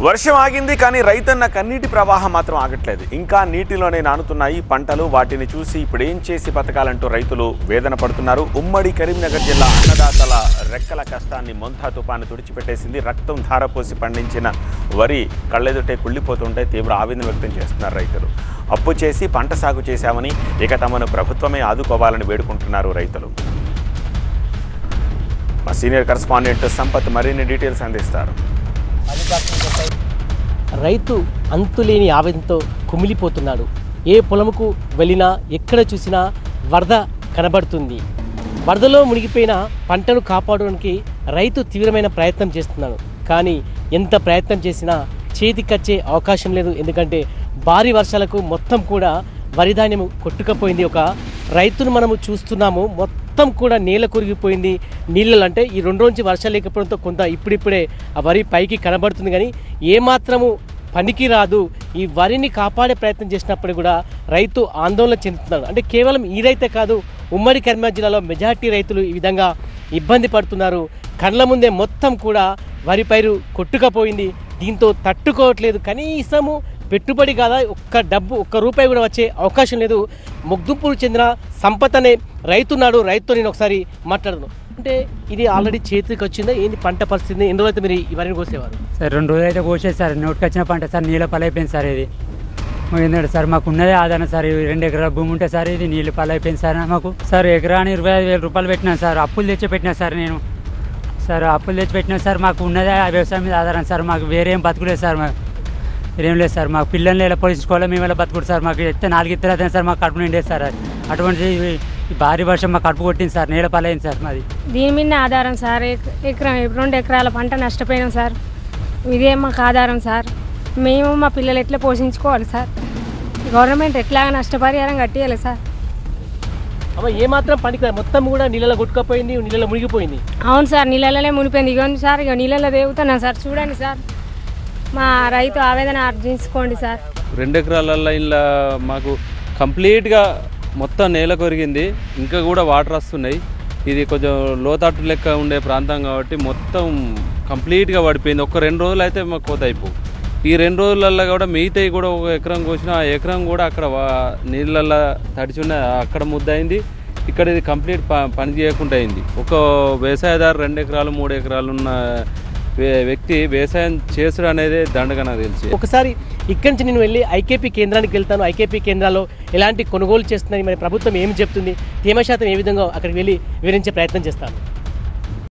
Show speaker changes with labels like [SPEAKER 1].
[SPEAKER 1] వర్షం ఆగింది కానీ రైతన్న కన్నీటి ప్రవాహం మాత్రం ఆగట్లేదు. ఇంకా నీటిలోనే నానుతున్నాయి పంటలు. వాటిని చూసి ఇప్పుడు ఏం చేసి బతకాలంటూ రైతులు వేదన పడుతున్నారు. ఉమ్మడి కరీంనగర్ జిల్లా అన్నదాతల రెక్కల కష్టాన్ని మొంతా తుపాను తుడిచిపెట్టేసింది. రక్తం ధారపోసి పండించిన వరి కళ్ళెదుటే కుళ్ళిపోతుంటే తీవ్ర ఆవేదన వ్యక్తం చేస్తున్నారు రైతులు. అప్పు చేసి పంట సాగు చేశామని ఇక తమను ప్రభుత్వమే ఆదుకోవాలని వేడుకుంటున్నారు రైతులు. మా సీనియర్ కరెస్పాండెంట్ సంపత్ మరిన్ని డీటెయిల్స్ అందిస్తారు.
[SPEAKER 2] రైతు అంతులేని ఆవేదనతో కుమిలిపోతున్నాడు. ఏ పొలముకు వెళ్ళినా ఎక్కడ చూసినా వరద కనబడుతుంది. వరదలో మునిగిపోయిన పంటను కాపాడడానికి రైతు తీవ్రమైన ప్రయత్నం చేస్తున్నాడు. కానీ ఎంత ప్రయత్నం చేసినా చేతికొచ్చే అవకాశం లేదు. ఎందుకంటే భారీ వర్షాలకు మొత్తం కూడా వరిధాన్యం కొట్టుకపోయింది. ఒక రైతును మనము చూస్తున్నాము, మొత్తం కూడా నేల కొరిగిపోయింది. నీళ్ళు అంటే ఈ 2 రోజు నుంచి వర్షాలు లేకపోవడంతో కొంత ఇప్పుడిప్పుడే ఆ వరి పైకి కనబడుతుంది. కానీ ఏమాత్రము పనికి రాదు. ఈ వరిని కాపాడే ప్రయత్నం చేసినప్పుడు కూడా రైతు ఆందోళన చెందుతున్నాడు. అంటే కేవలం ఈ రైతే కాదు, ఉమ్మడి కరీంనగర్ జిల్లాలో మెజార్టీ రైతులు ఈ విధంగా ఇబ్బంది పడుతున్నారు. కళ్ళ ముందే మొత్తం కూడా వరి పైరు కొట్టుకపోయింది. దీంతో తట్టుకోవట్లేదు. కనీసము పెట్టుబడి కాదా ఒక్క రూపాయి కూడా వచ్చే అవకాశం లేదు. మొగ్దుంపూరు చెందిన సంపత్ అనే రైతున్నాడు. రైతుతో నేను ఒకసారి మాట్లాడను. అంటే ఇది ఆల్రెడీ చేతికి వచ్చిందా ఏంది పంట పరిస్థితి? ఎన్ని రోజులైతే మీరు ఈ వరిని కోసేవారు?
[SPEAKER 3] సార్ 2 రోజులు అయితే కోసేది సార్. నోటికొచ్చిన పంట సార్ నీళ్ళ పాలైపోయింది సార్. ఇది ఎందుకంటే సార్ మాకు ఉన్నదే ఆదాయం సార్. 2 ఎకరాల భూమి ఉంటే సార్ ఇది నీళ్ళు పాలైపోయింది సార్. మాకు సార్ ఎకరాని 25,000 రూపాయలు పెట్టినాను సార్. అప్పులు తెచ్చి పెట్టినా సార్ నేను. సార్ అప్పులు తెచ్చి పెట్టినా సార్. మాకు ఉన్నదే వ్యవసాయం మీద ఆధారం సార్. మాకు వేరేం బతుకులేదు సార్. ఏం లేదు సార్. మాకు పిల్లల్ని ఎలా పోషించుకోవాలి, మేము ఎలా బతుకుడు సార్. మాకు ఎత్తే 4 ఇత్తరాదే సార్. మాకు కడుపు నిండేది సార్. అటువంటి భారీ వర్షం మాకు కడుపు కొట్టింది సార్. నీళ్ళ పాలైంది సార్. మాది
[SPEAKER 4] దీని మీద ఆధారం సార్. 2 ఎకరాల పంట నష్టపోయినాం సార్. ఇదే మాకు ఆధారం సార్. మేము మా పిల్లలు ఎట్లా పోషించుకోవాలి సార్? గవర్నమెంట్ ఎట్లాగా నష్టపరిహారం కట్టియాలి సార్.
[SPEAKER 2] అమ్మ ఏమాత్రం పనికి మొత్తం కూడా నీళ్ళలో కొట్టుకపోయింది, నీళ్ళలో మునిగిపోయింది.
[SPEAKER 4] అవును సార్, నీళ్ళలోనే మునిపోయింది. ఇగోండి సార్, ఇక నీళ్ళలో దేవుతున్నా సార్. చూడండి సార్, మా రైతు ఆవేదన అర్జించుకోండి సార్.
[SPEAKER 5] 2 ఎకరాల ఇలా మాకు కంప్లీట్గా మొత్తం నేల కొరిగింది. ఇంకా కూడా వాటర్ వస్తున్నాయి. ఇది కొంచెం లోతట్టు లెక్క ఉండే ప్రాంతం కాబట్టి మొత్తం కంప్లీట్గా పడిపోయింది. ఒక 2 రోజులు అయితే మాకు కోత అయిపో. ఈ 2 రోజులల్లో కూడా మిగతాయి కూడా 1 ఎకరం కోసిన ఆ ఎకరం కూడా అక్కడ నీళ్ళల్లో తడిచున్న అక్కడ ముద్దయింది. ఇక్కడ ఇది కంప్లీట్ పని చేయకుండా అయింది. ఒక వ్యవసాయదారు 2 ఎకరాలు 3 ఎకరాలు ఉన్న వ్యక్తి వ్యవసాయం చేసుడు అనేది దండగా నాకు తెలిసి.
[SPEAKER 2] ఒకసారి ఇక్కడి నుంచి నేను వెళ్ళి ఐకేపీ కేంద్రానికి వెళ్తాను. ఐకేపీ కేంద్రాల్లో ఎలాంటి కొనుగోలు చేస్తుందని మరి ప్రభుత్వం ఏమి చెప్తుంది, తేమ శాతం ఏ విధంగా అక్కడికి వెళ్ళి వివరించే ప్రయత్నం చేస్తాను.